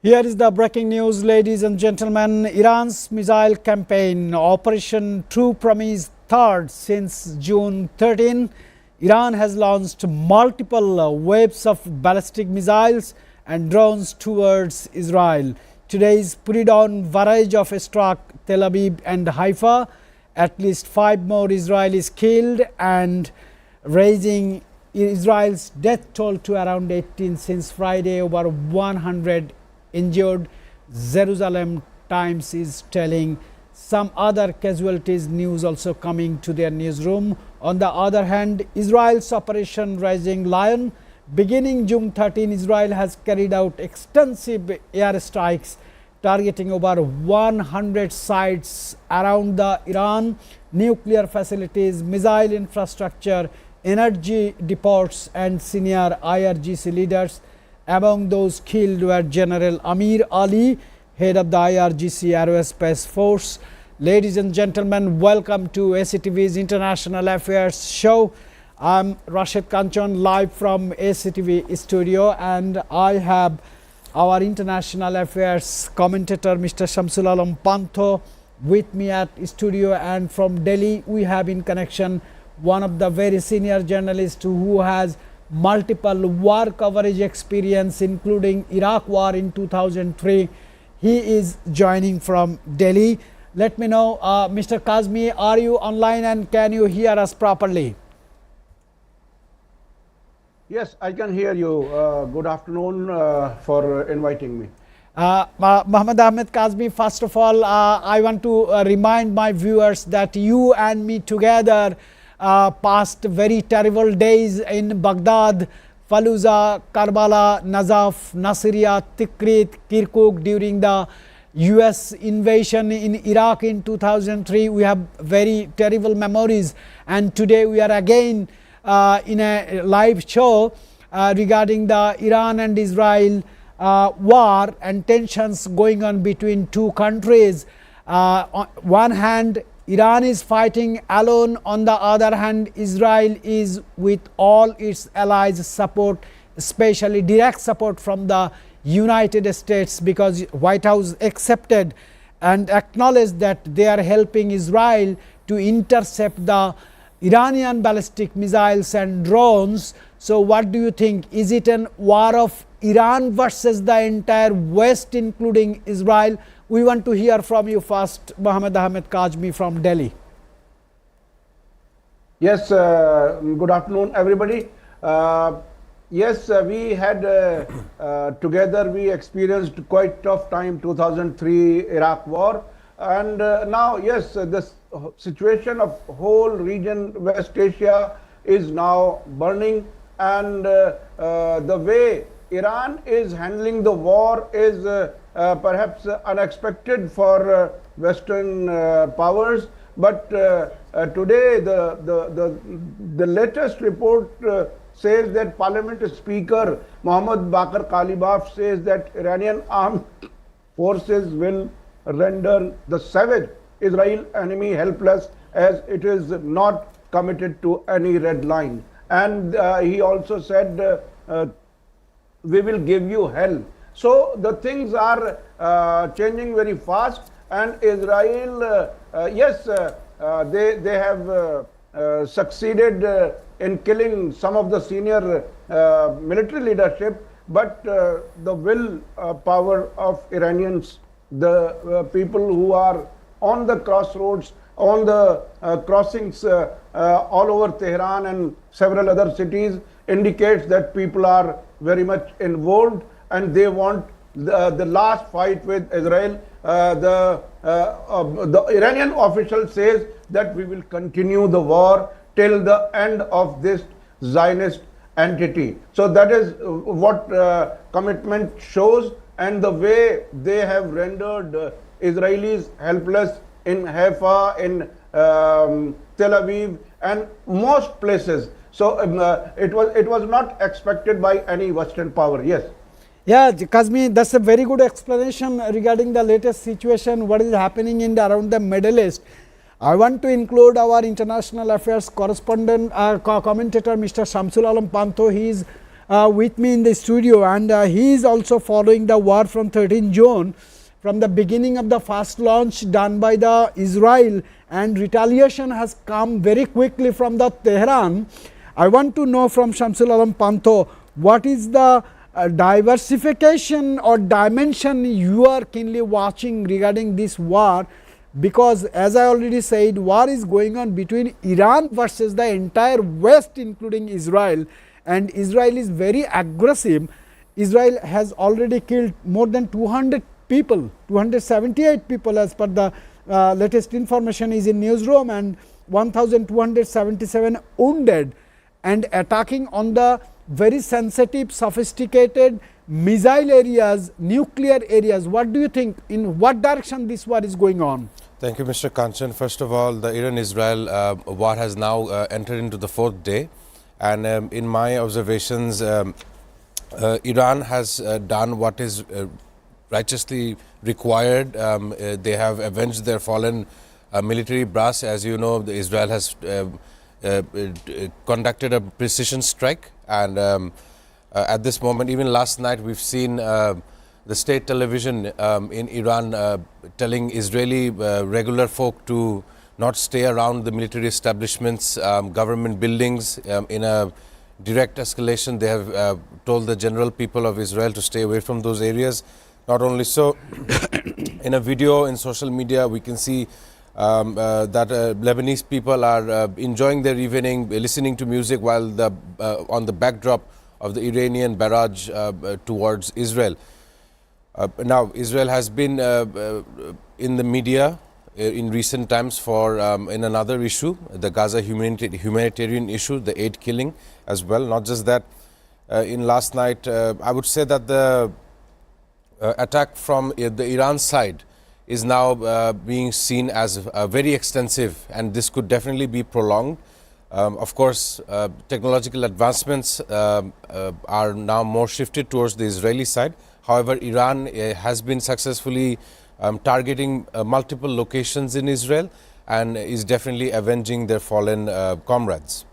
Here is the breaking news, ladies and gentlemen. Iran's missile campaign, Operation True Promise third since June 13. Iran has launched multiple waves of ballistic missiles and drones towards Israel. Today's pre-dawn barrage of struck Tel Aviv and Haifa. At least 5 more Israelis killed and raising Israel's death toll to around 18 since Friday, over 100 injured. Jerusalem Times is telling some other casualties news also coming to their newsroom. On the other hand, Israel's Operation Rising Lion, beginning June 13, Israel has carried out extensive airstrikes targeting over 100 sites around the Iran, nuclear facilities, missile infrastructure, energy depots and senior IRGC leaders. Among those killed were General Amir Ali, head of the IRGC Aerospace Force. Ladies and gentlemen, welcome to SATV's International Affairs show. I'm Rashid Kanchan, live from SATV studio, and I have our international affairs commentator Mr. Shamsul Alam Pantho with me at studio, and from Delhi we have in connection one of the very senior journalists who has multiple war coverage experience, including Iraq war in 2003. He is joining from Delhi. Let me know, Mr. Kazmi, are you online and can you hear us properly? Yes, I can hear you. Good afternoon for inviting me. Muhammad Ahmed Kazmi, first of all, I want to remind my viewers that you and me together passed very terrible days in Baghdad, Fallujah, Karbala, Najaf, Nasiriyah, Tikrit, Kirkuk during the US invasion in Iraq in 2003. We have very terrible memories, and today we are again in a live show regarding the Iran and Israel war and tensions going on between two countries. On one hand, Iran is fighting alone. On the other hand, Israel is with all its allies' support, especially direct support from the United States, because White House accepted and acknowledged that they are helping Israel to intercept the Iranian ballistic missiles and drones. So what do you think? Is it a war of Iran versus the entire West, including Israel? We want to hear from you first, Muhammad Ahmed Kazmi from Delhi. Yes, good afternoon, everybody. Yes, we had together we experienced quite tough time 2003 Iraq war, and now yes, this situation of whole region West Asia is now burning, and the way Iran is handling the war is perhaps unexpected for Western powers. But today the latest report says that Parliament Speaker Mohammad Bakr Kalibaf says that Iranian armed forces will render the savage Israel enemy helpless, as it is not committed to any red line. And he also said, we will give you hell. So the things are changing very fast, and Israel, yes, they have succeeded in killing some of the senior military leadership, but the will power of Iranians, the people who are on the crossroads, on the crossings all over Tehran and several other cities, indicates that people are very much involved, and they want the last fight with Israel. The Iranian official says that we will continue the war till the end of this Zionist entity. So that is what commitment shows, and the way they have rendered Israelis helpless in Haifa, in Tel Aviv, and most places. So it was not expected by any Western power. Yes. Yeah, Kazmi, that's a very good explanation regarding the latest situation, what is happening in around the Middle East. I want to include our international affairs correspondent, commentator, Mr. Shamsul Alam Pantho. He is with me in the studio, and he is also following the war from 13 June, from the beginning of the first launch done by the Israel, and retaliation has come very quickly from the Tehran. I want to know from Shamsul Alam Panto, what is the diversification or dimension you are keenly watching regarding this war, because as I already said, war is going on between Iran versus the entire West including Israel, and Israel is very aggressive. Israel has already killed more than 200 people, 278 people as per the latest information is in newsroom, and 1277 wounded, and attacking on the very sensitive, sophisticated missile areas, nuclear areas. What do you think, in what direction this war is going on? Thank you, Mr. Kanchan. First of all, the Iran-Israel war has now entered into the 4th day, and in my observations, Iran has done what is righteously required. They have avenged their fallen military brass. As you know, Israel has conducted a precision strike, and at this moment, even last night, we've seen the state television in Iran telling Israeli regular folk to not stay around the military establishments, government buildings. In a direct escalation, they have told the general people of Israel to stay away from those areas. Not only so, in a video in social media, we can see that Lebanese people are enjoying their evening, listening to music while on the backdrop of the Iranian barrage towards Israel. Now, Israel has been in the media in recent times for in another issue, the Gaza humanitarian issue, the aid killing as well. Not just that, in last night, I would say that the attack from the Iran side is now being seen as very extensive, and this could definitely be prolonged. Of course, technological advancements are now more shifted towards the Israeli side. However, Iran has been successfully targeting multiple locations in Israel and is definitely avenging their fallen comrades.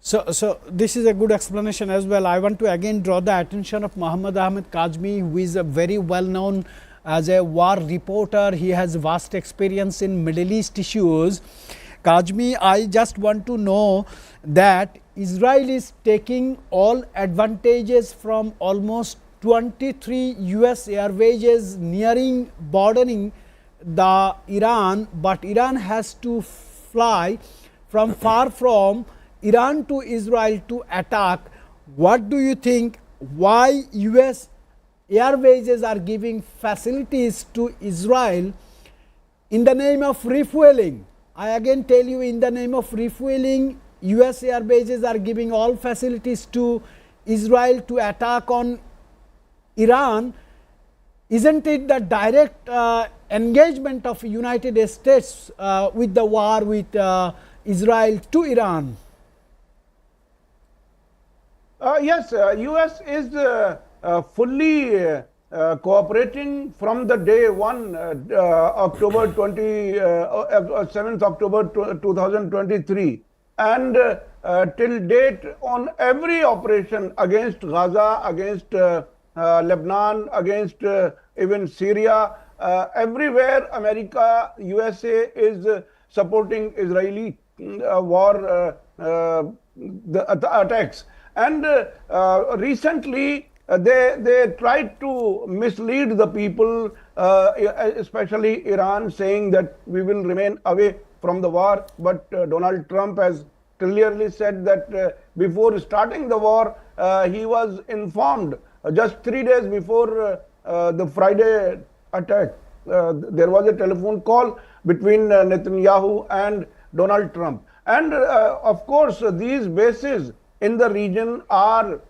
So this is a good explanation as well. I want to again draw the attention of Muhammad Ahmed Kazmi, who is a very well known as a war reporter. He has vast experience in Middle East issues. Kazmi, I just want to know that Israel is taking all advantages from almost 23 US airways nearing bordering the Iran, but Iran has to fly from far from Iran to Israel to attack. What do you think, why US airways are giving facilities to Israel in the name of refueling? I again tell you, in the name of refueling, US airbases are giving all facilities to Israel to attack on Iran. Isn't it the direct engagement of United States with the war with Israel to Iran? Yes, US is fully cooperating from the day 1, October 7th October 2023, and till date on every operation against Gaza, against Lebanon, against even Syria, everywhere America, USA is supporting Israeli war attacks. And recently they tried to mislead the people, especially Iran, saying that we will remain away from the war. But Donald Trump has clearly said that before starting the war, he was informed just 3 days before the Friday attack. There was a telephone call between Netanyahu and Donald Trump. And of course, these bases in the region are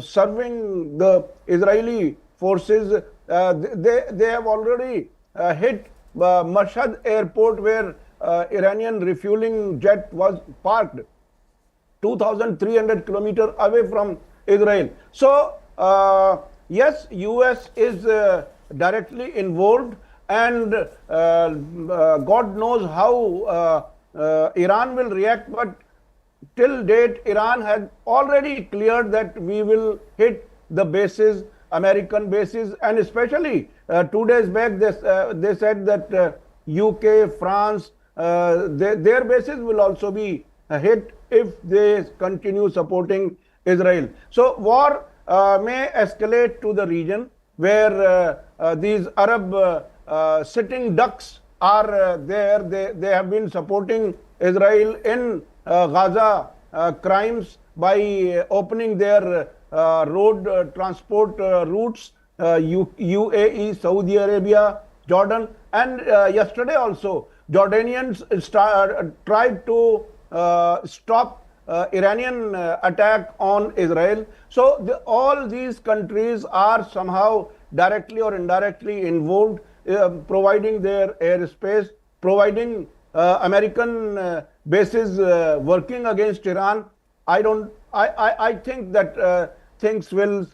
serving the Israeli forces. They have already hit Mashhad airport, where Iranian refueling jet was parked 2,300 kilometers away from Israel. So yes, US is directly involved, and God knows how Iran will react, but till date, Iran has already cleared that we will hit the bases, American bases, and especially 2 days back, they said that UK, France, their bases will also be hit if they continue supporting Israel. So war may escalate to the region where these Arab sitting ducks are there. They have been supporting Israel in Gaza crimes by opening their road transport routes, UAE, Saudi Arabia, Jordan, and yesterday also Jordanians tried to stop Iranian attack on Israel. So all these countries are somehow directly or indirectly involved, providing their airspace, providing American bases working against Iran. I think that things will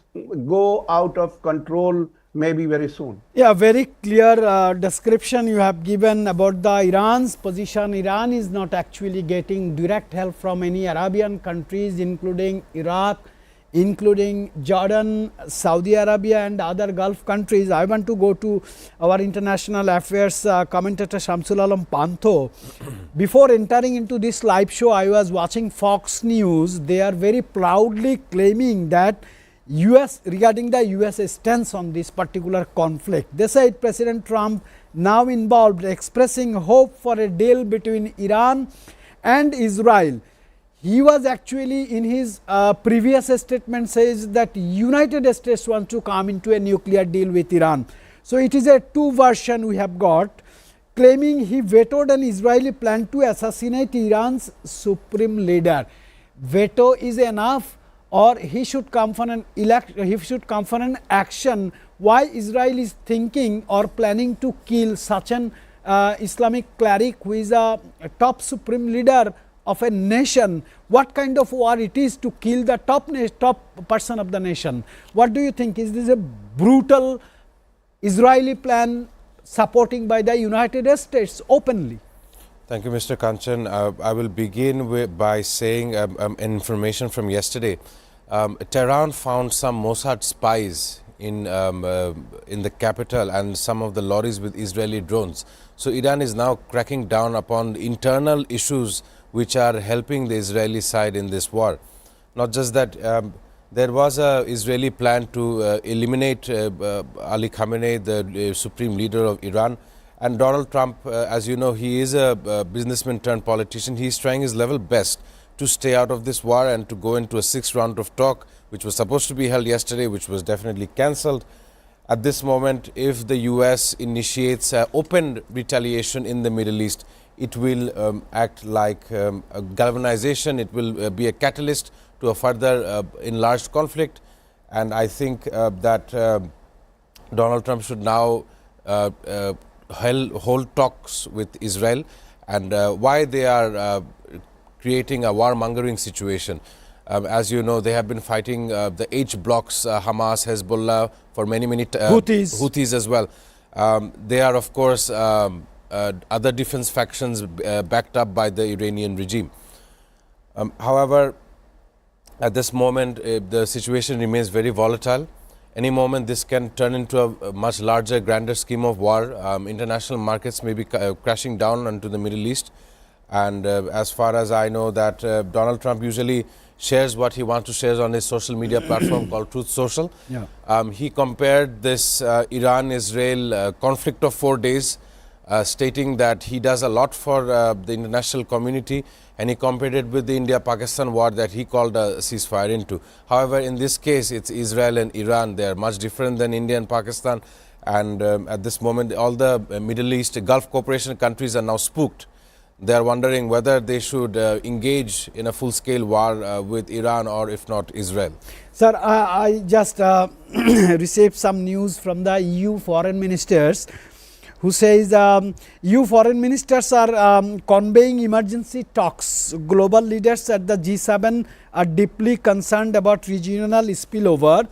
go out of control maybe very soon. Yeah, very clear description you have given about the Iran's position. Iran is not actually getting direct help from any Arabian countries, including Iraq, including Jordan, Saudi Arabia and other Gulf countries. I want to go to our international affairs commentator Shamsul Alam Pantho. Before entering into this live show, I was watching Fox News. They are very proudly claiming that regarding the US stance on this particular conflict. They said President Trump now involved, expressing hope for a deal between Iran and Israel. He was actually in his previous statement says that United States wants to come into a nuclear deal with Iran. So it is a two version we have got, claiming he vetoed an Israeli plan to assassinate Iran's supreme leader. Veto is enough, or he should come for an action. Why Israel is thinking or planning to kill such an Islamic cleric who is a top supreme leader of a nation? What kind of war it is to kill the top person of the nation? What do you think? Is this a brutal Israeli plan supporting by the United States openly? Thank you, Mr. Kanchan. I will begin by saying information from yesterday. Tehran found some Mossad spies in the capital and some of the lorries with Israeli drones. So Iran is now cracking down upon the internal issues which are helping the Israeli side in this war. Not just that, there was an Israeli plan to eliminate Ali Khamenei, the supreme leader of Iran. And Donald Trump, as you know, he is a businessman turned politician. He is trying his level best to stay out of this war and to go into a 6th round of talk, which was supposed to be held yesterday, which was definitely cancelled. At this moment, if the US initiates open retaliation in the Middle East, it will act like a galvanization. It will be a catalyst to a further enlarged conflict. And I think that Donald Trump should now hold talks with Israel, and why they are creating a warmongering situation. As you know, they have been fighting the H blocks, Hamas, Hezbollah, for many Houthis as well. They are, of course, other defense factions backed up by the Iranian regime. However, at this moment, the situation remains very volatile. Any moment this can turn into a much larger, grander scheme of war. International markets may be crashing down into the Middle East. And as far as I know, that Donald Trump usually shares what he wants to share on his social media platform called Truth Social. Yeah. He compared this Iran-Israel conflict of 4 days, stating that he does a lot for the international community, and he compared it with the India-Pakistan war that he called a ceasefire into. However, in this case, it's Israel and Iran. They are much different than India and Pakistan. And at this moment, all the Middle East Gulf Cooperation countries are now spooked. They are wondering whether they should engage in a full-scale war with Iran, or if not, Israel. Sir, I just received some news from the EU foreign ministers, who says EU foreign ministers are conveying emergency talks. Global leaders at the G7 are deeply concerned about regional spillover.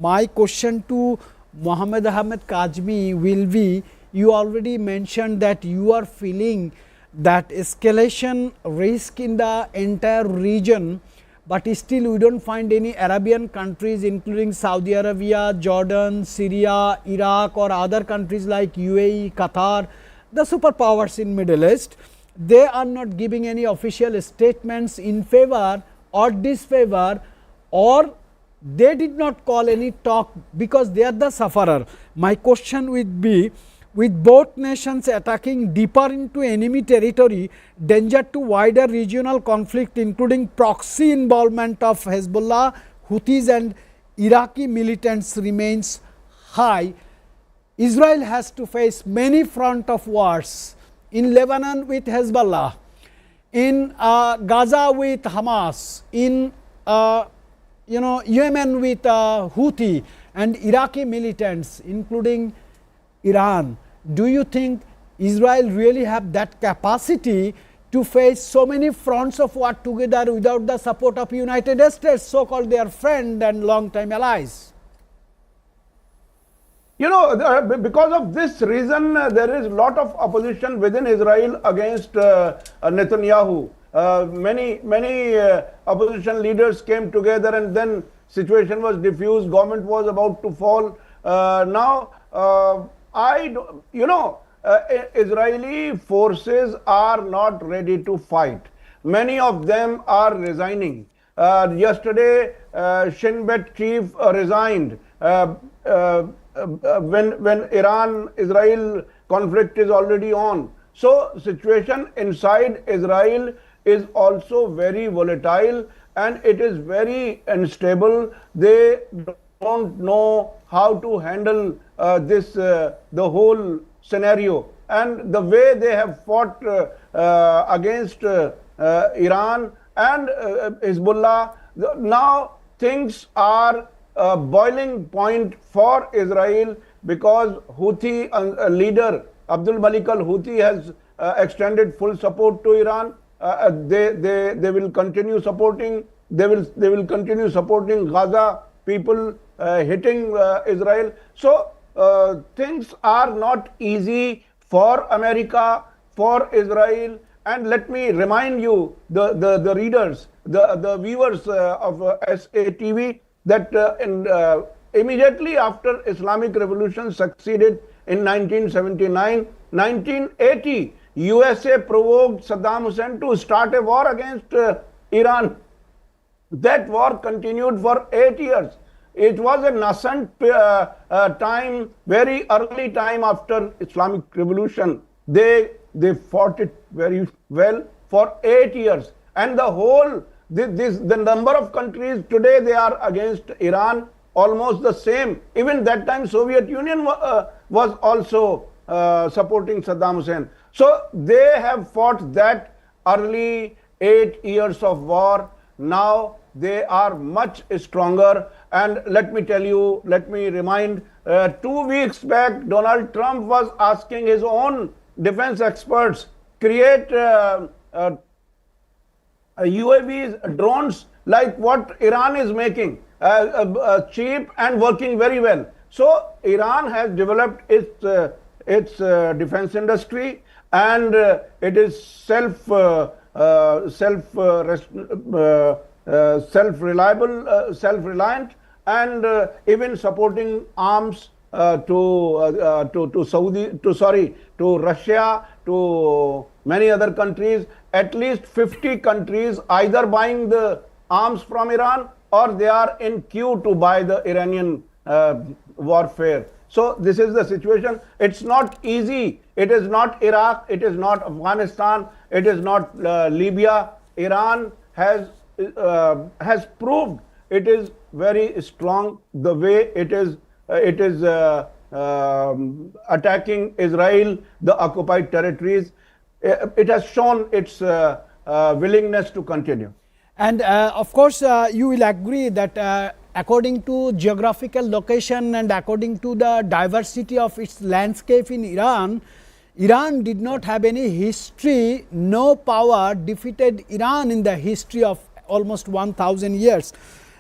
My question to Mohammed Ahmed Kazmi will be, you already mentioned that you are feeling that escalation risk in the entire region, but still we don't find any Arabian countries including Saudi Arabia, Jordan, Syria, Iraq or other countries like UAE, Qatar, the superpowers in Middle East. They are not giving any official statements in favor or disfavor, or they did not call any talk because they are the sufferer. My question would be, with both nations attacking deeper into enemy territory, danger to wider regional conflict including proxy involvement of Hezbollah, Houthis and Iraqi militants remains high. Israel has to face many front of wars, in Lebanon with Hezbollah, in Gaza with Hamas, in Yemen with Houthi and Iraqi militants including Iran. Do you think Israel really have that capacity to face so many fronts of war together without the support of United States, so called their friend and long time allies? You know, because of this reason, there is a lot of opposition within Israel against Netanyahu. Many opposition leaders came together, and then situation was diffused. Government was about to fall. Israeli forces are not ready to fight. Many of them are resigning. Yesterday, Shin Bet chief resigned. When Iran-Israel conflict is already on. So situation inside Israel is also very volatile and it is very unstable. They don't know how to handle the whole scenario, and the way they have fought against Iran and Hezbollah, now things are boiling point for Israel, because Houthi leader Abdul Malik al-Houthi has extended full support to Iran. They will continue supporting. They will continue supporting Gaza people hitting Israel. So things are not easy for America, for Israel. And let me remind you, the readers, the viewers of SATV, that immediately after Islamic Revolution succeeded in 1979, 1980, USA provoked Saddam Hussein to start a war against Iran. That war continued for 8 years. It was a nascent time, very early time after Islamic Revolution. They fought it very well for 8 years, and the number of countries today they are against Iran almost the same. Even that time Soviet Union was also supporting Saddam Hussein. So they have fought that early 8 years of war. Now they are much stronger. And let me tell you, let me remind, 2 weeks back Donald Trump was asking his own defense experts, create UAVs, drones like what Iran is making, cheap and working very well. So Iran has developed its defense industry, and it is self-reliant, and even supporting arms to Russia, to many other countries. At least 50 countries either buying the arms from Iran, or they are in queue to buy the Iranian warfare. So this is the situation. It's not easy. It is not Iraq. It is not Afghanistan. It is not Libya. Iran has proved it is very strong the way it is attacking Israel, the occupied territories. It has shown its willingness to continue. And of course, you will agree that according to geographical location and according to the diversity of its landscape in Iran, Iran did not have any history. No power defeated Iran in the history of almost 1000 years.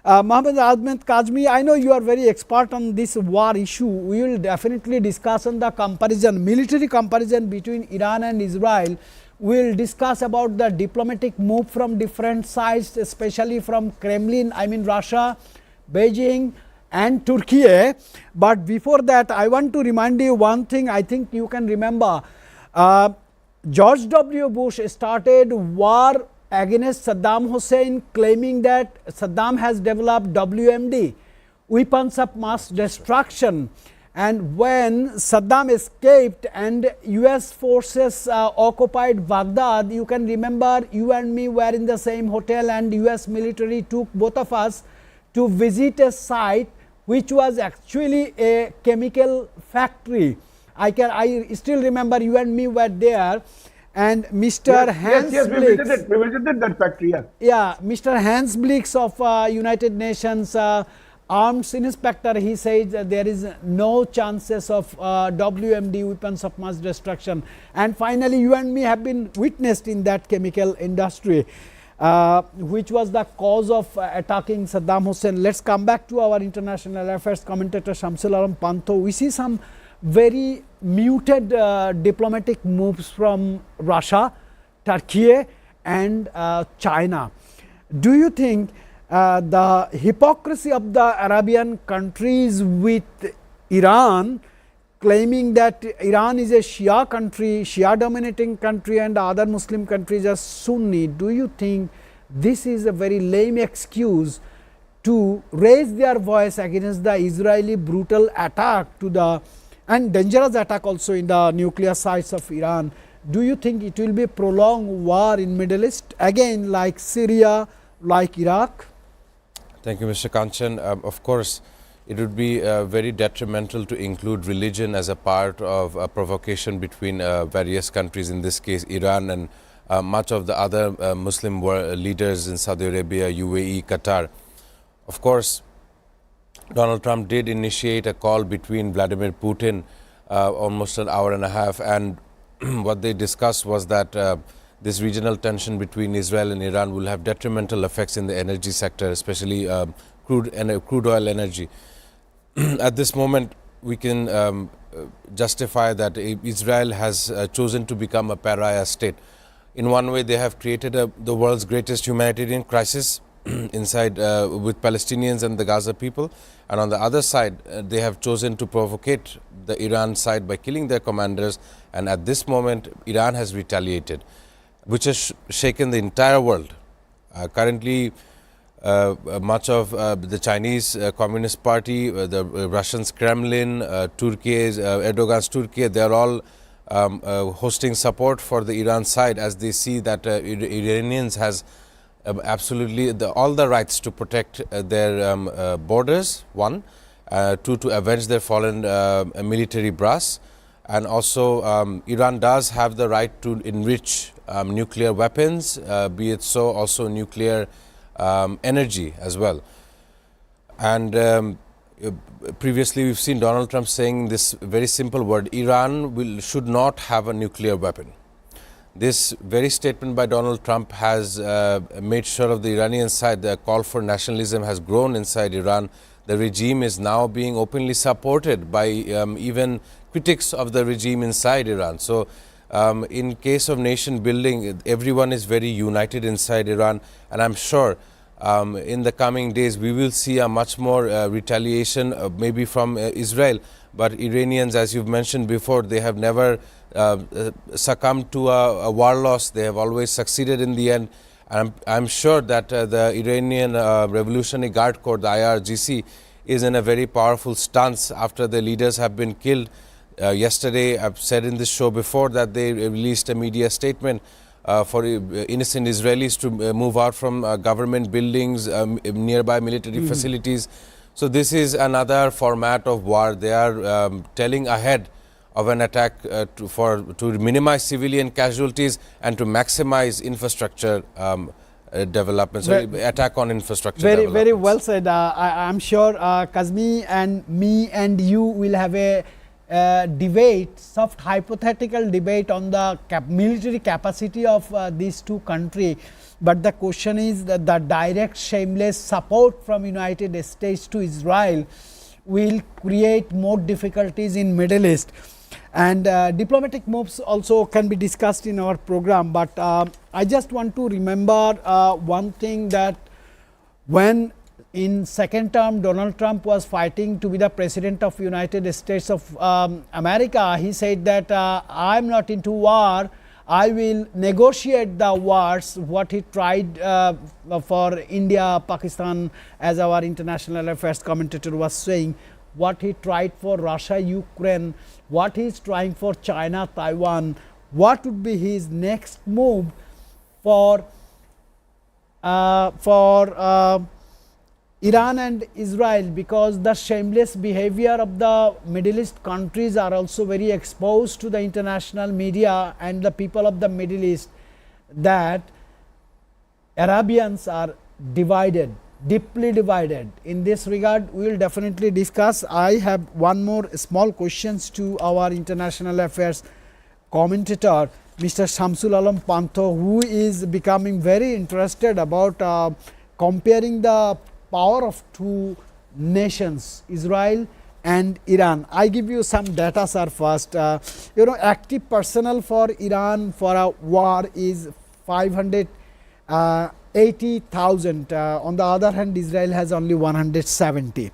Mohammad Ahmed Kazmi, I know you are very expert on this war issue. We will definitely discuss on the comparison, military comparison between Iran and Israel. We'll discuss about the diplomatic move from different sides, especially from Kremlin, I mean Russia, Beijing and Turkey. But before that, I want to remind you one thing. I think you can remember George W. Bush started war against Saddam Hussein, claiming that Saddam has developed WMD, weapons of mass destruction. And when Saddam escaped and US forces occupied Baghdad, you can remember you and me were in the same hotel, and US military took both of us to visit a site which was actually a chemical factory. I still remember you and me were there, and Mr. Hans Blix, we visited that factory. Yeah, Mr. Hans Blix of United Nations arms inspector, he says that there is no chances of WMD, weapons of mass destruction. And finally, you and me have been witnessed in that chemical industry, which was the cause of attacking Saddam Hussein. Let's come back to our international affairs commentator Shamsul Alam Panto. We see some very muted diplomatic moves from Russia, Turkey and China. Do you think the hypocrisy of the Arabian countries with Iran, claiming that Iran is a Shia country, Shia dominating country, and other Muslim countries are Sunni, do you think this is a very lame excuse to raise their voice against the Israeli brutal attack to the and dangerous attack also in the nuclear sites of Iran? Do you think it will be a prolonged war in Middle East again, like Syria, like Iraq? Thank you, Mr. Kanchan. Of course, it would be very detrimental to include religion as a part of a provocation between various countries, in this case Iran and much of the other Muslim leaders in Saudi Arabia, UAE, Qatar. Of course, Donald Trump did initiate a call between Vladimir Putin almost an hour and a half, and what they discussed was that this regional tension between Israel and Iran will have detrimental effects in the energy sector, especially crude oil energy. At this moment, we can justify that Israel has chosen to become a pariah state. In one way, they have created the world's greatest humanitarian crisis inside with Palestinians and the Gaza people, and on the other side, they have chosen to provocate the Iran side by killing their commanders, and at this moment, Iran has retaliated, which has shaken the entire world. Currently, much of the Chinese Communist Party, the Russians Kremlin, Turkey's Erdogan's Turkey, they are all hosting support for the Iran side, as they see that Iranians has absolutely all the rights to protect their borders, one, two, to avenge their fallen military brass, and also Iran does have the right to enrich nuclear weapons, be it so also nuclear energy as well. And previously we've seen Donald Trump saying this very simple word: Iran should not have a nuclear weapon. This very statement by Donald Trump has made sure of the Iranian side the call for nationalism has grown inside Iran. The regime is now being openly supported by even critics of the regime inside Iran. So in case of nation building, everyone is very united inside Iran, and I'm sure in the coming days we will see a much more retaliation maybe from Israel. But Iranians, as you've mentioned before, they have never succumbed to a war loss. They have always succeeded in the end. And I'm sure that the Iranian Revolutionary Guard Corps, the IRGC, is in a very powerful stance after the leaders have been killed. Yesterday, I've said in this show before that they released a media statement for innocent Israelis to move out from government buildings, nearby military facilities. So this is another format of war. They are telling ahead of an attack to minimize civilian casualties and to maximize infrastructure development, attack on infrastructure. Very well said. I'm sure Kazmi and me and you will have a debate, soft hypothetical debate on the military capacity of these two countries. But the question is that the direct shameless support from United States to Israel will create more difficulties in Middle East. And diplomatic moves also can be discussed in our program, but I just want to remember one thing, that when in second term Donald Trump was fighting to be the president of United States of America, he said that I am not into war, I will negotiate the wars, what he tried for India, Pakistan, as our international affairs commentator was saying, what he tried for Russia, Ukraine, what he is trying for China, Taiwan, what would be his next move for Iran and Israel, because the shameless behavior of the Middle East countries are also very exposed to the international media and the people of the Middle East, that Arabians are divided, deeply divided. In this regard, we will definitely discuss. I have one more small questions to our international affairs commentator, Mr. Shamsul Alam Pantho, who is becoming very interested about comparing the power of two nations, Israel and Iran. I give you some data, sir. First, active personnel for Iran for a war is 580,000. On the other hand, Israel has only 170.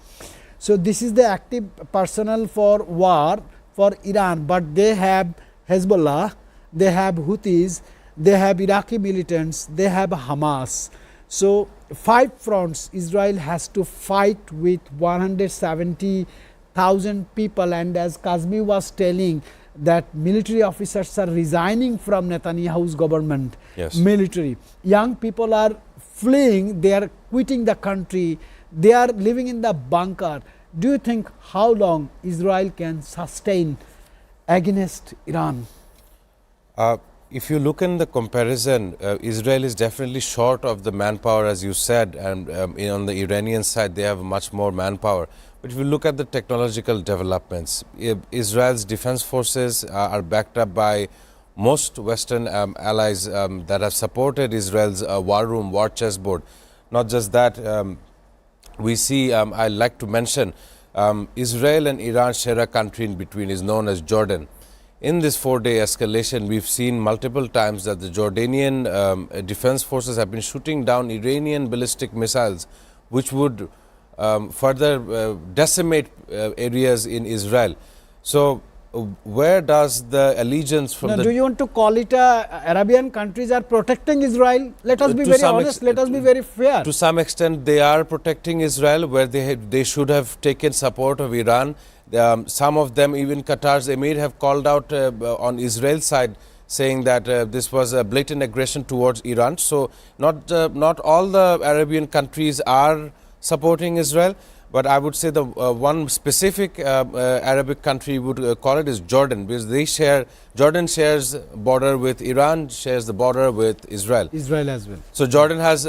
So this is the active personnel for war for Iran, but they have Hezbollah, they have Houthis, they have Iraqi militants, they have Hamas. So 5 fronts Israel has to fight with 170,000 people, and as Kazmi was telling, that military officers are resigning from Netanyahu's government. Yes. Military. Young people are fleeing, they are quitting the country, they are living in the bunker. Do you think how long Israel can sustain against Iran? If you look in the comparison, Israel is definitely short of the manpower, as you said, and on the Iranian side they have much more manpower. But if you look at the technological developments, Israel's defense forces are backed up by most Western allies that have supported Israel's war room, war chessboard. Not just that, we see, I like to mention, Israel and Iran share a country in between, is known as Jordan. In this 4-day escalation, we've seen multiple times that the Jordanian defense forces have been shooting down Iranian ballistic missiles, which would further decimate areas in Israel. So, where does the allegiance from do you want to call it Arabian countries are protecting Israel? Let us be very honest, let us be very fair. To some extent, they are protecting Israel, where they should have taken support of Iran. Some of them, even Qatar's Emir, have called out on Israel's side, saying that this was a blatant aggression towards Iran. So not all the Arabian countries are supporting Israel, but I would say the one specific Arabic country would call it is Jordan, because Jordan shares border with Iran, shares the border with Israel. Israel as well. So Jordan has,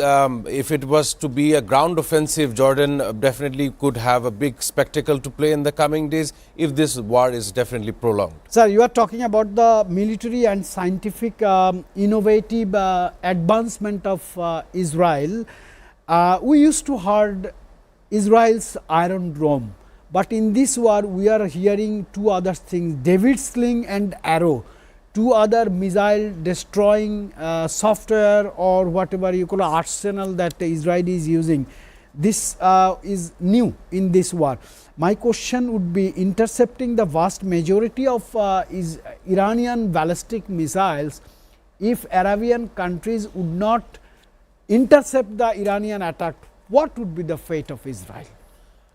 if it was to be a ground offensive, Jordan definitely could have a big spectacle to play in the coming days if this war is definitely prolonged. Sir, you are talking about the military and scientific innovative advancement of Israel. We used to heard Israel's Iron Dome, but in this war we are hearing two other things, David Sling and Arrow, two other missile destroying software or whatever you call arsenal that Israel is using. This is new in this war. My question would be, intercepting the vast majority of Iranian ballistic missiles, if Arabian countries would not intercept the Iranian attack, what would be the fate of Israel?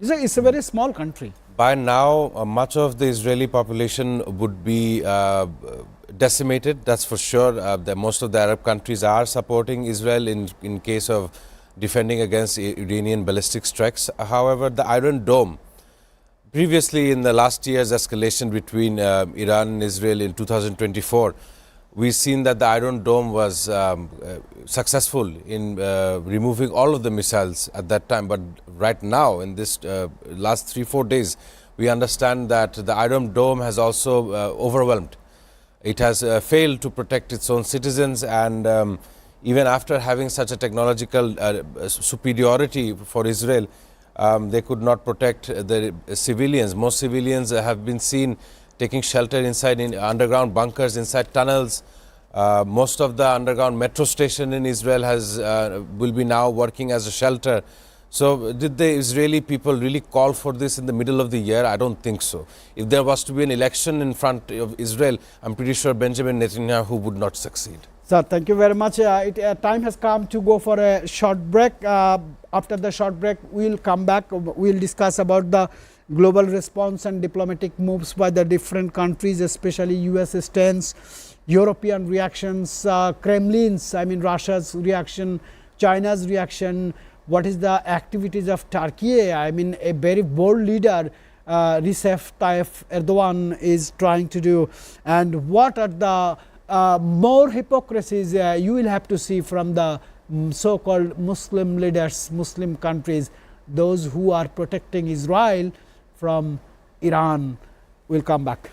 It's a very small country. By now, much of the Israeli population would be decimated, that's for sure. Most of the Arab countries are supporting Israel in case of defending against Iranian ballistic strikes. However, the Iron Dome, previously in the last year's escalation between Iran and Israel in 2024, we've seen that the Iron Dome was successful in removing all of the missiles at that time. But right now, in this last 3-4 days, we understand that the Iron Dome has also overwhelmed. It has failed to protect its own citizens, and even after having such a technological superiority for Israel, they could not protect the civilians. Most civilians have been seen taking shelter inside in underground bunkers, inside tunnels. Most of the underground metro station in Israel will be now working as a shelter. So did the Israeli people really call for this in the middle of the year? I don't think so. If there was to be an election in front of Israel, I'm pretty sure Benjamin Netanyahu would not succeed. Sir, thank you very much. Time has come to go for a short break. After the short break, we'll come back. We'll discuss about the global response and diplomatic moves by the different countries, especially US stance, European reactions, Kremlin's, I mean Russia's reaction, China's reaction, what is the activities of Turkey. I mean a very bold leader, Recep Tayyip Erdogan is trying to do, and what are the more hypocrisies you will have to see from the so-called Muslim leaders, Muslim countries, those who are protecting Israel from Iran. We'll come back.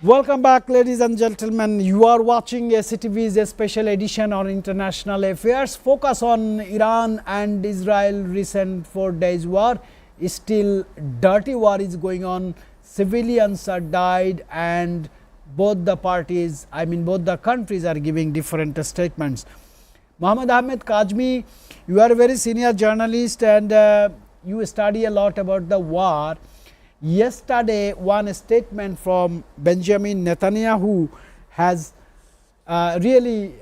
Welcome back, ladies and gentlemen. You are watching SATV's special edition on international affairs. Focus on Iran and Israel recent 4 days war. Still dirty war is going on. Civilians are died, and both the parties, I mean both the countries, are giving different statements. Mohammad Ahmed Kazmi, you are a very senior journalist and you study a lot about the war. Yesterday, one statement from Benjamin Netanyahu has really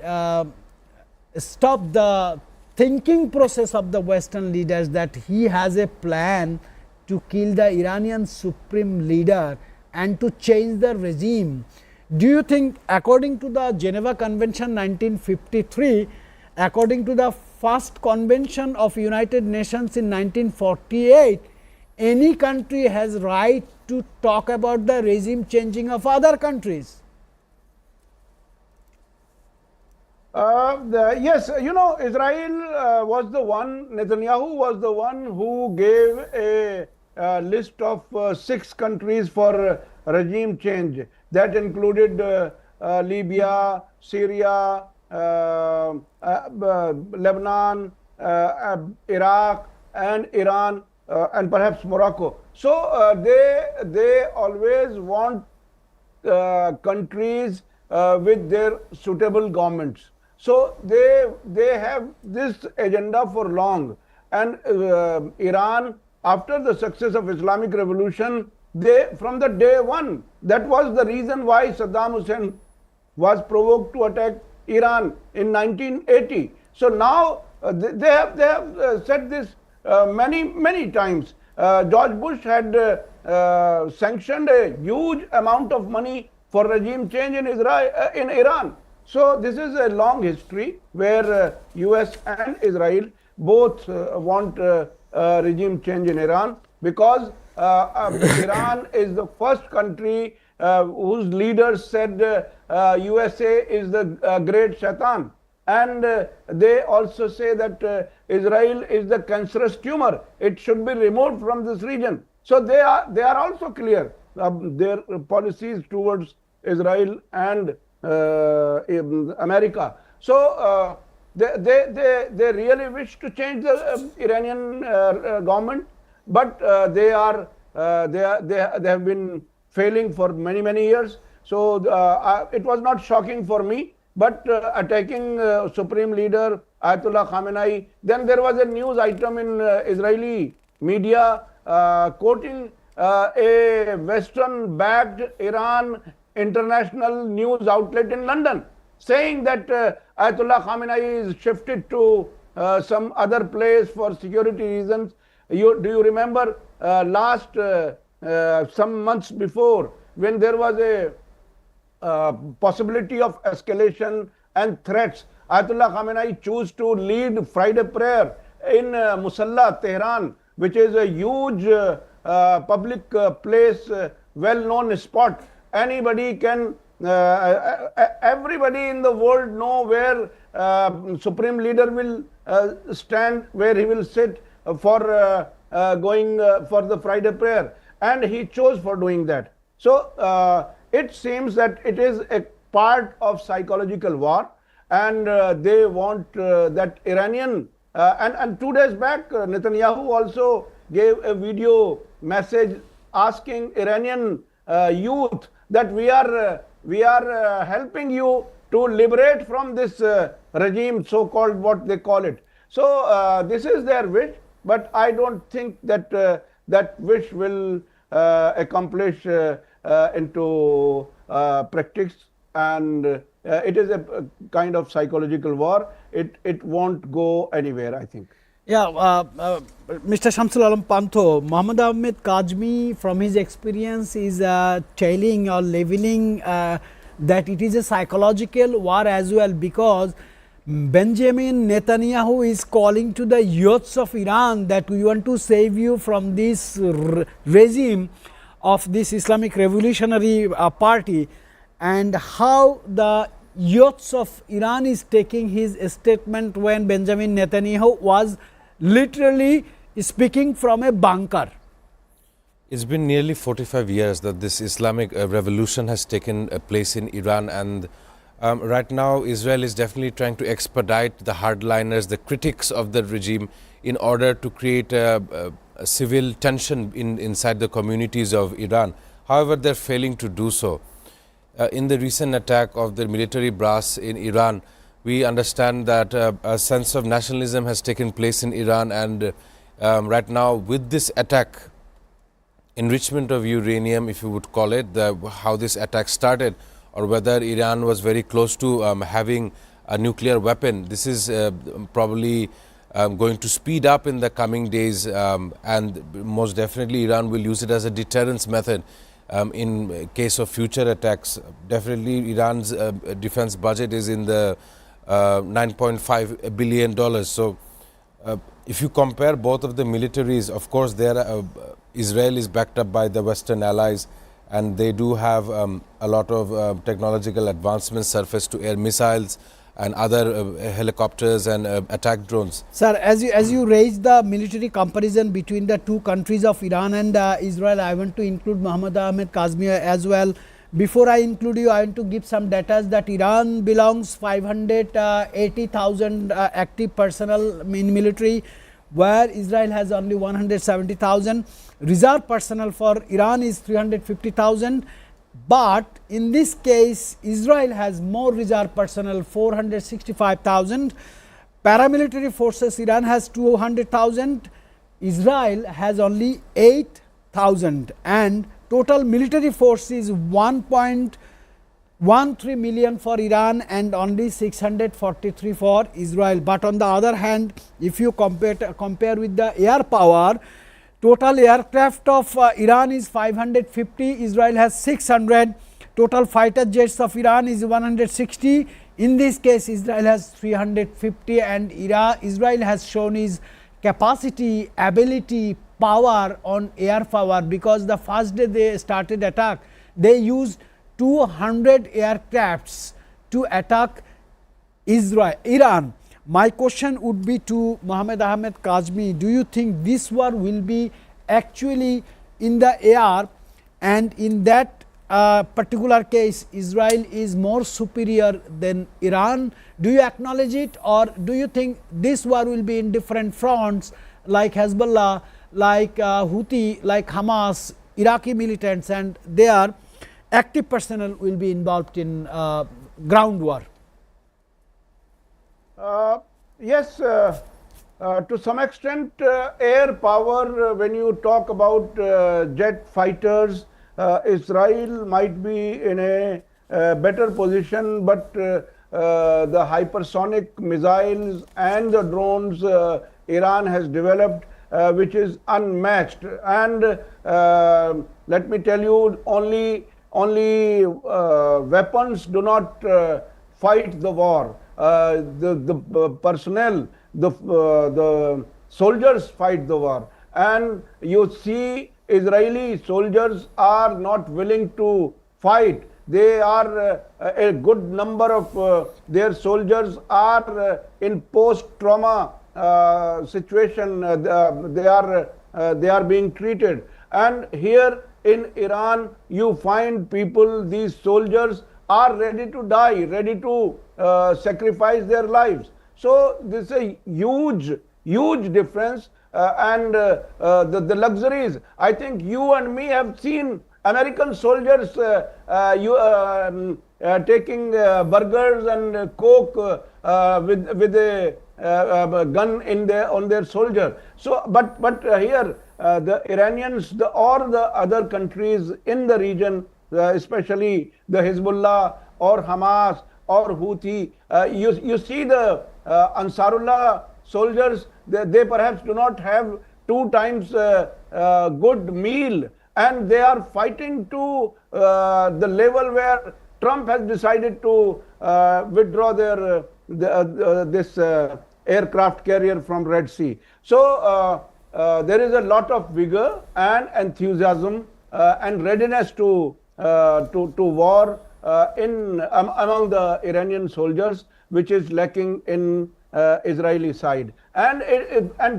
stopped the thinking process of the Western leaders that he has a plan to kill the Iranian supreme leader and to change the regime. Do you think, according to the Geneva Convention 1953, according to the first convention of United Nations in 1948, any country has right to talk about the regime changing of other countries? Yes, you know, Israel was the one, Netanyahu was the one who gave a list of 6 countries for regime change. That included Libya, Syria, Lebanon, Iraq and Iran, and perhaps Morocco. So they always want countries with their suitable governments. So they have this agenda for long. And Iran, after the success of Islamic Revolution, from the day one, that was the reason why Saddam Hussein was provoked to attack Iran in 1980. So now they have said this many times. George Bush had sanctioned a huge amount of money for regime change in Iran. So this is a long history where US and Israel both want regime change in Iran, because Iran is the first country whose leaders said USA is the great shaitan. And they also say that Israel is the cancerous tumor. It should be removed from this region. So they are also clear their policies towards Israel and America. So they really wish to change the Iranian government, but they have been failing for many years. So it was not shocking for me. But attacking Supreme Leader Ayatollah Khamenei, then there was a news item in Israeli media quoting a Western-backed Iran international news outlet in London, saying that Ayatollah Khamenei is shifted to some other place for security reasons. Do you remember last some months before, when there was a possibility of escalation and threats, Ayatollah Khamenei chose to lead Friday prayer in Musalla, Tehran, which is a huge public place, well-known spot. Anybody can, everybody in the world know where Supreme Leader will stand, where he will sit for going for the Friday prayer, and he chose for doing that. So it seems that it is a part of psychological war, and they want that Iranian, and 2 days back Netanyahu also gave a video message asking Iranian youth that we are helping you to liberate from this regime, so-called, what they call it. So this is their wish, but I don't think that that wish will accomplish into practice, and it is a kind of psychological war. It won't go anywhere, I think. Yeah, Mr. Shamsul Alam Pantho, Muhammad Ahmed Kazmi, from his experience, is telling or leveling that it is a psychological war as well, because Benjamin Netanyahu is calling to the youths of Iran that we want to save you from this regime of this Islamic Revolutionary Party, and how the youths of Iran is taking his statement when Benjamin Netanyahu was literally speaking from a bunker. It's been nearly 45 years that this Islamic revolution has taken place in Iran, and right now Israel is definitely trying to expedite the hardliners, the critics of the regime, in order to create a civil tension inside the communities of Iran. However, they're failing to do so. In the recent attack of the military brass in Iran, we understand that a sense of nationalism has taken place in Iran, and right now with this attack, enrichment of uranium, if you would call it, how this attack started, or whether Iran was very close to having a nuclear weapon, this is probably going to speed up in the coming days, and most definitely Iran will use it as a deterrence method in case of future attacks. Definitely Iran's defense budget is in the $9.5 billion. So if you compare both of the militaries, of course Israel is backed up by the Western allies, and they do have a lot of technological advancements, surface-to-air missiles and other helicopters and attack drones. Sir, as you raised the military comparison between the two countries of Iran and Israel, I want to include Muhammad Ahmed Kazmi as well. Before I include you, I want to give some data that Iran belongs 580,000 active personnel in military, where Israel has only 170,000. Reserve personnel for Iran is 350,000. But in this case, Israel has more reserve personnel, 465,000. Paramilitary forces, Iran has 200,000. Israel has only 8,000. And total military force is 1.13 million for Iran and only 643 for Israel. But on the other hand, if you compare with the air power, total aircraft of Iran is 550, Israel has 600. Total fighter jets of Iran is 160. In this case, Israel has 350, and Israel has shown his capacity, ability, power on air power, because the first day they started attack, they used 200 aircrafts to attack Iran. My question would be to Mohammed Ahmed Kazmi, do you think this war will be actually in the air, and in that particular case Israel is more superior than Iran? Do you acknowledge it, or do you think this war will be in different fronts like Hezbollah, like Houthi, like Hamas, Iraqi militants, and their active personnel will be involved in ground war? Yes, to some extent, air power, when you talk about jet fighters, Israel might be in a better position, but the hypersonic missiles and the drones Iran has developed, which is unmatched. And let me tell you, only weapons do not fight the war. The personnel, the soldiers fight the war. And you see Israeli soldiers are not willing to fight. They are a good number of their soldiers are in post-trauma situation. They are being treated. And here in Iran, you find people, these soldiers are ready to die, ready to sacrifice their lives. So this is a huge difference. And the luxuries, I think you and me have seen American soldiers taking burgers and coke with a gun on their soldier. So, but here the Iranians or the other countries in the region, especially the Hezbollah or Hamas or Houthi, you see the Ansarullah soldiers, they perhaps do not have 2 times good meal, and they are fighting to the level where Trump has decided to withdraw this aircraft carrier from Red Sea. So there is a lot of vigor and enthusiasm and readiness to war among the Iranian soldiers, which is lacking in Israeli side. And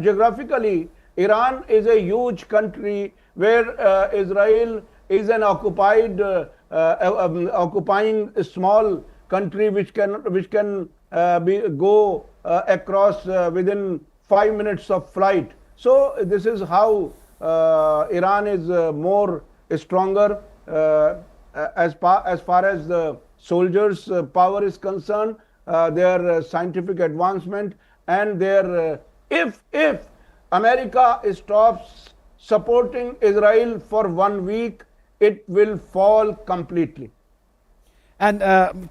geographically, Iran is a huge country where Israel is an occupying a small country which can go across within 5 minutes of flight. So this is how Iran is more stronger as far as the soldiers' power is concerned, their scientific advancement, and their if America stops supporting Israel for 1 week, it will fall completely. And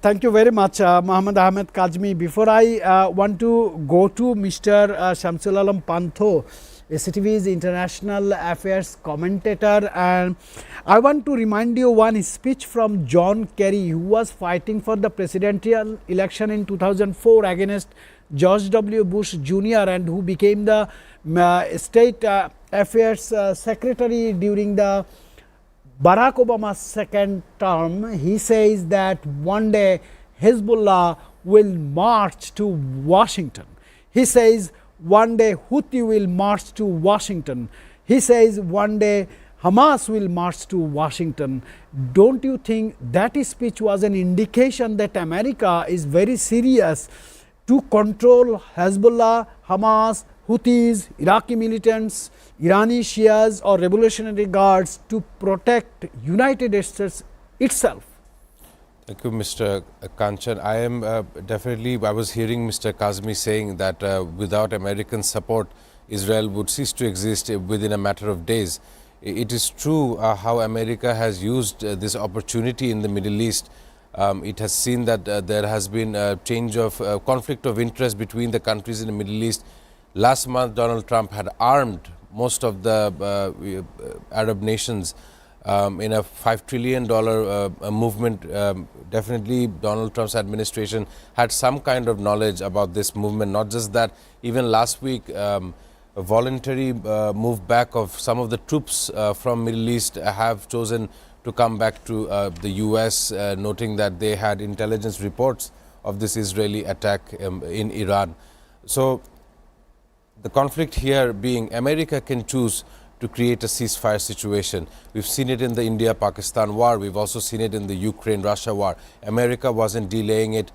thank you very much, Mohammed Ahmed Kazmi. Before I want to go to Mr. Shamsul Alam Pantho, SATV's international affairs commentator, and I want to remind you one speech from John Kerry, who was fighting for the presidential election in 2004 against George W. Bush Jr. and who became the state affairs secretary during the Barack Obama's second term. He says that one day Hezbollah will march to Washington. He says one day Houthi will march to Washington. He says one day Hamas will march to Washington. Don't you think that speech was an indication that America is very serious to control Hezbollah, Hamas, Houthis, Iraqi militants, Irani Shias or Revolutionary Guards to protect United States itself? Thank you, Mr. Kanchan. I am definitely, I was hearing Mr. Kazmi saying that without American support, Israel would cease to exist within a matter of days. It is true how America has used this opportunity in the Middle East. It has seen that there has been a change of conflict of interest between the countries in the Middle East. Last month, Donald Trump had armed most of the Arab nations in a $5 trillion movement. Definitely Donald Trump's administration had some kind of knowledge about this movement. Not just that, even last week a voluntary move back of some of the troops from Middle East have chosen to come back to the US, noting that they had intelligence reports of this Israeli attack in Iran. So the conflict here being America can choose to create a ceasefire situation. We've seen it in the India-Pakistan war. We've also seen it in the Ukraine-Russia war. America wasn't delaying it,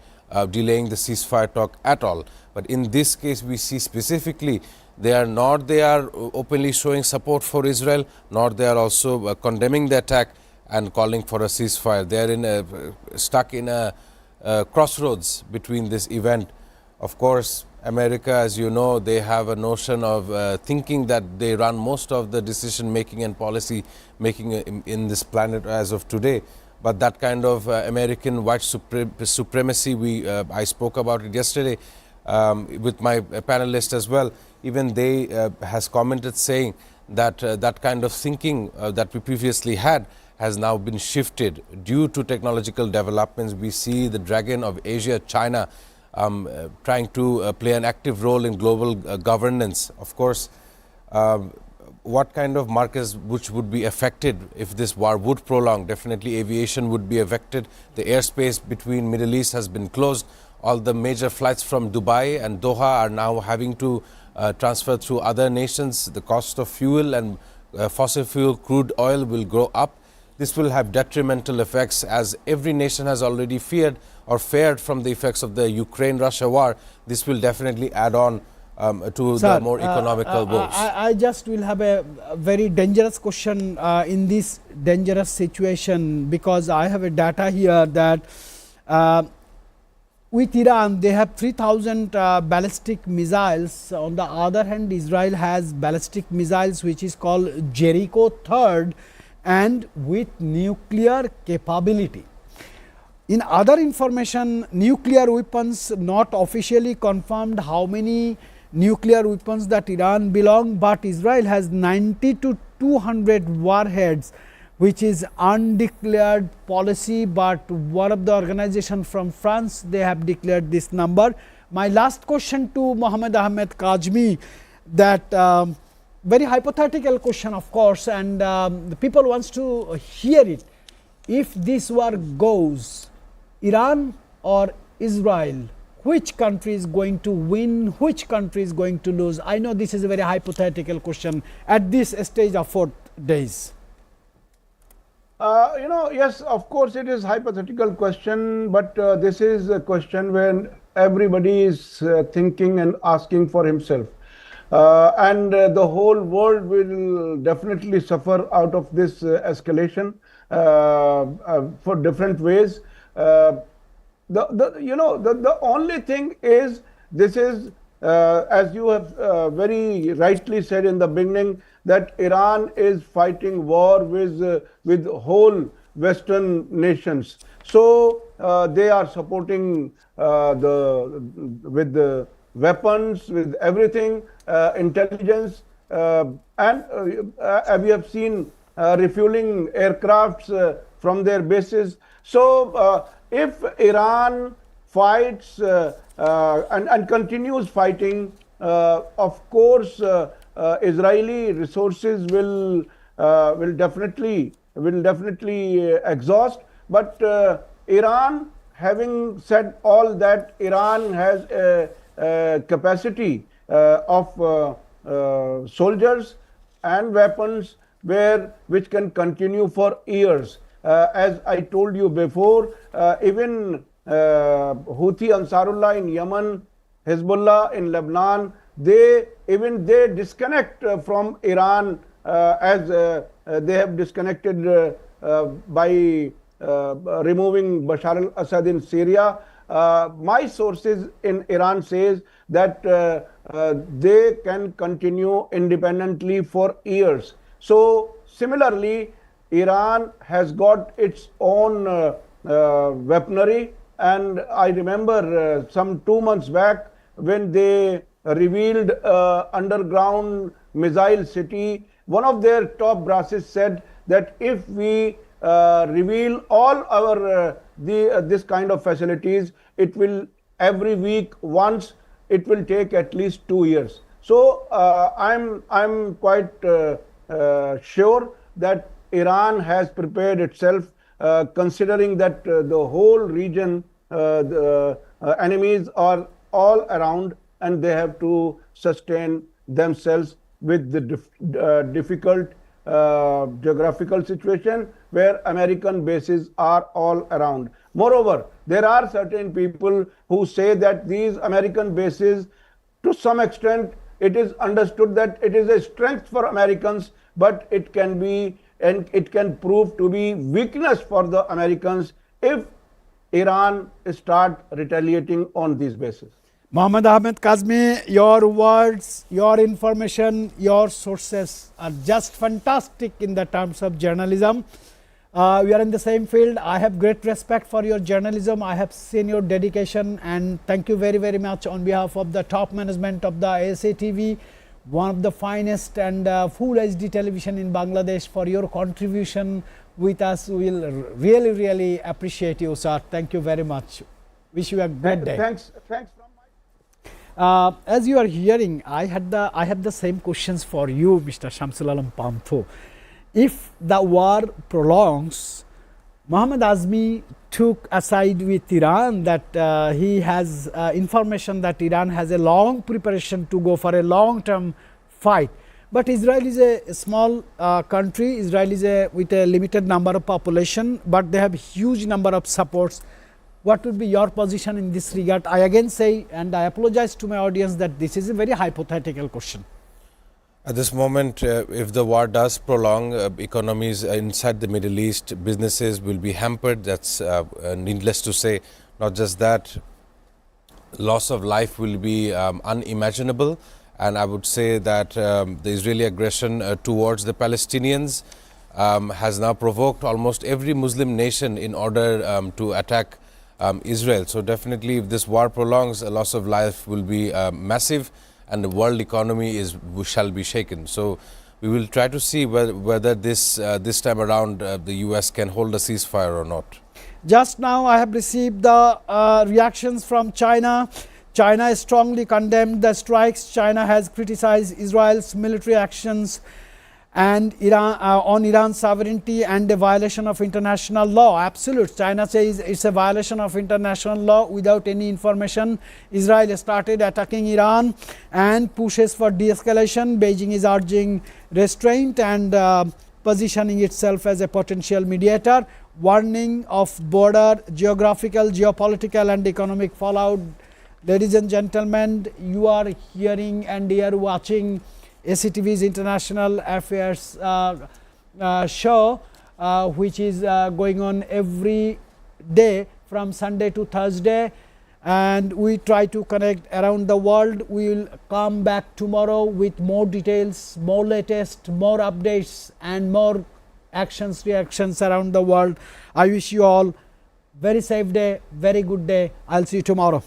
delaying the ceasefire talk at all. But in this case, we see specifically they are openly showing support for Israel, nor they are also condemning the attack and calling for a ceasefire. They are stuck in a crossroads between this event. Of course, America, as you know, they have a notion of thinking that they run most of the decision making and policy making in this planet as of today. But that kind of American white supremacy, I spoke about it yesterday with my panelists as well. Even they has commented saying that that kind of thinking that we previously had has now been shifted due to technological developments. We see the dragon of Asia, China, trying to play an active role in global governance. Of course, what kind of markets which would be affected if this war would prolong? Definitely aviation would be affected. The airspace between Middle East has been closed. All the major flights from Dubai and Doha are now having to transfer through other nations. The cost of fuel and fossil fuel crude oil will go up. This will have detrimental effects, as every nation has already feared or fared from the effects of the Ukraine-Russia war. This will definitely add on to Sir, the more economical woes. I just will have a very dangerous question in this dangerous situation, because I have a data here that with Iran, they have 3,000 ballistic missiles. On the other hand, Israel has ballistic missiles which is called Jericho III, and with nuclear capability. In other information, nuclear weapons, not officially confirmed how many nuclear weapons that Iran belong, but Israel has 90 to 200 warheads, which is undeclared policy, but one of the organization from France, they have declared this number. My last question to Mohammed Ahmed Kazmi, that very hypothetical question, of course, and the people wants to hear it. If this war goes, Iran or Israel, which country is going to win, which country is going to lose? I know this is a very hypothetical question at this stage of 4 days. Yes, of course it is hypothetical question, but this is a question when everybody is thinking and asking for himself. And the whole world will definitely suffer out of this escalation for different ways. The only thing is, this is as you have very rightly said in the beginning, that Iran is fighting war with whole Western nations. So they are supporting with the weapons, with everything, intelligence, and we have seen refueling aircrafts from their bases. So if Iran fights and continues fighting, of course Israeli resources will definitely exhaust. But Iran, having said all that, Iran has a capacity of soldiers and weapons which can continue for years. As I told you before, even Houthi Ansarullah in Yemen, Hezbollah in Lebanon, they disconnect from Iran as they have disconnected by removing Bashar al-Assad in Syria. My sources in Iran says that they can continue independently for years. So similarly, Iran has got its own weaponry, and I remember some 2 months back when they revealed underground missile city, one of their top brasses said that if we reveal all our this kind of facilities, it will every week once, it will take at least 2 years. So I'm quite sure that Iran has prepared itself, considering that the whole region, the enemies are all around, and they have to sustain themselves with the difficult geographical situation where American bases are all around. Moreover, there are certain people who say that these American bases, to some extent, it is understood that it is a strength for Americans, but it can be, and it can prove to be weakness for the Americans if Iran start retaliating on these bases. Mohammad Ahmed Kazmi, your words, your information, your sources are just fantastic in the terms of journalism. We are in the same field. I have great respect for your journalism. I have seen your dedication, and thank you very, very much on behalf of the top management of the SATV, one of the finest and full HD television in Bangladesh, for your contribution with us. We will really, really appreciate you, sir. Thank you very much. Wish you a great day. Thanks. As you are hearing, I have the same questions for you, Mr. Shamsul Alam Pantho. If the war prolongs, Mohammad Azmi took aside with Iran that he has information that Iran has a long preparation to go for a long-term fight. But Israel is a small country. Israel is with a limited number of population, but they have huge number of supports. What would be your position in this regard? I again say, and I apologize to my audience, that this is a very hypothetical question. At this moment, if the war does prolong, economies inside the Middle East, businesses will be hampered. That's needless to say. Not just that, loss of life will be unimaginable. And I would say that the Israeli aggression towards the Palestinians has now provoked almost every Muslim nation in order to attack Israel. So definitely, if this war prolongs, a loss of life will be massive, and the world economy shall be shaken. So we will try to see whether this time around the US can hold a ceasefire or not. Just now I have received the reactions from China. China strongly condemned the strikes. China has criticized Israel's military actions and Iran on Iran's sovereignty and a violation of international law. Absolute. China says it's a violation of international law without any information. Israel started attacking Iran and pushes for de-escalation. Beijing is urging restraint and positioning itself as a potential mediator, warning of border, geographical, geopolitical and economic fallout. Ladies and gentlemen, you are hearing and you are watching SATV's International Affairs show, which is going on every day from Sunday to Thursday, and we try to connect around the world. We will come back tomorrow with more details, more latest, more updates and more actions, reactions around the world. I wish you all very safe day, very good day. I'll see you tomorrow.